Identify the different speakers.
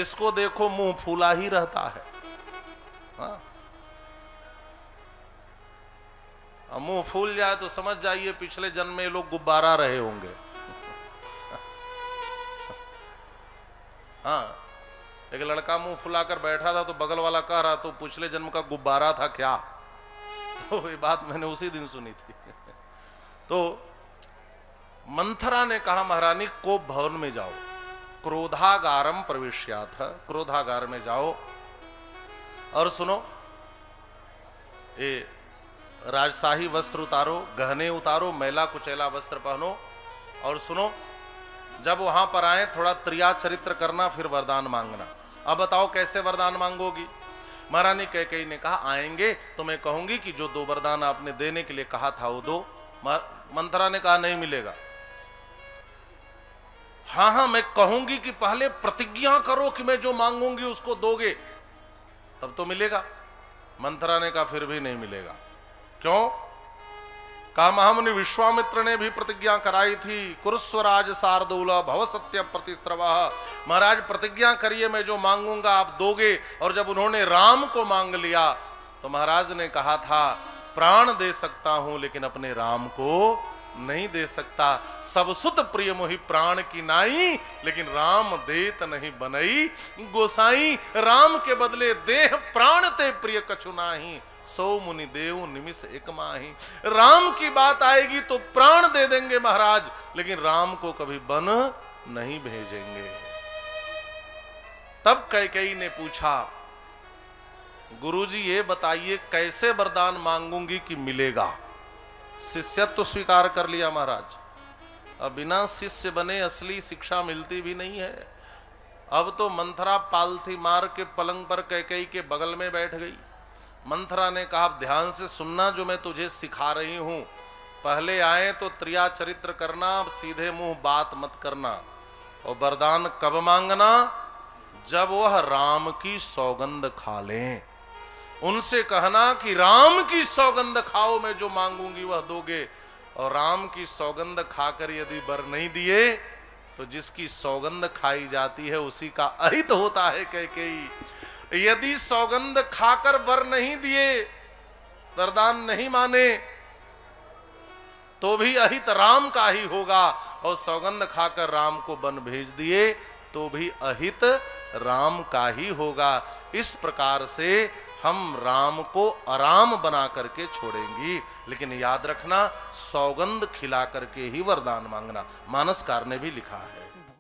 Speaker 1: जिसको देखो मुंह फूला ही रहता है। हाँ? मुंह फूल जाए तो समझ जाइए पिछले जन्म में ये लोग गुब्बारा रहे होंगे। हाँ, एक लड़का मुंह फुलाकर बैठा था तो बगल वाला कह रहा तो पिछले जन्म का गुब्बारा था क्या? तो ये बात मैंने उसी दिन सुनी थी। तो मंथरा ने कहा महारानी कोप भवन में जाओ, क्रोधागारम प्रविश्याथ, क्रोधागार में जाओ और सुनो, ये राजशाही वस्त्र उतारो, गहने उतारो, मैला कुचैला वस्त्र पहनो और सुनो, जब वहां पर आए थोड़ा त्रिया चरित्र करना, फिर वरदान मांगना। अब बताओ कैसे वरदान मांगोगी? महारानी कैकेयी ने कहा आएंगे तो मैं कहूंगी कि जो 2 वरदान आपने देने के लिए कहा था वो दो। मंथरा ने कहा नहीं मिलेगा। हाँ, मैं कहूंगी कि पहले प्रतिज्ञा करो कि मैं जो मांगूंगी उसको दोगे, तब तो मिलेगा। मंथरा ने कहा फिर भी नहीं मिलेगा। क्यों? कहा महामुनि विश्वामित्र ने भी प्रतिज्ञा कराई थी, कुरुस्वराज शार्दूल भव सत्य प्रतिस्रवः। महाराज प्रतिज्ञा करिए मैं जो मांगूंगा आप दोगे। और जब उन्होंने राम को मांग लिया तो महाराज ने कहा था प्राण दे सकता हूं लेकिन अपने राम को नहीं दे सकता। सब सुत प्रिय मोहि प्राण की नाई, लेकिन राम देत नहीं बनई गोसाई। राम के बदले देह प्राण ते प्रिय कछु नाही, सो मुनि देव निमिष एक माही। राम की बात आएगी तो प्राण दे देंगे महाराज, लेकिन राम को कभी बन नहीं भेजेंगे। तब कैकेयी ने पूछा गुरुजी ये बताइए कैसे वरदान मांगूंगी कि मिलेगा? शिष्यत्व स्वीकार कर लिया महाराज। अब बिना शिष्य बने असली शिक्षा मिलती भी नहीं है। अब तो मंथरा पालथी मार के पलंग पर कैकेयी के बगल में बैठ गई। मंथरा ने कहा ध्यान से सुनना जो मैं तुझे सिखा रही हूं। पहले आए तो त्रिया चरित्र करना, सीधे मुंह बात मत करना। और वरदान कब मांगना? जब वह राम की सौगंध खा लें। उनसे कहना कि राम की सौगंध खाओ, मैं जो मांगूंगी वह दोगे। और राम की सौगंध खाकर यदि वर नहीं दिए तो जिसकी सौगंध खाई जाती है उसी का अहित होता है कैकेयी। यदि सौगंध खाकर वर नहीं दिए, वरदान नहीं माने, तो भी अहित राम का ही होगा। और सौगंध खाकर राम को वन भेज दिए तो भी अहित राम का ही होगा। इस प्रकार से हम राम को आराम बना करके छोड़ेंगी, लेकिन याद रखना सौगंध खिला करके ही वरदान मांगना। मानसकार ने भी लिखा है।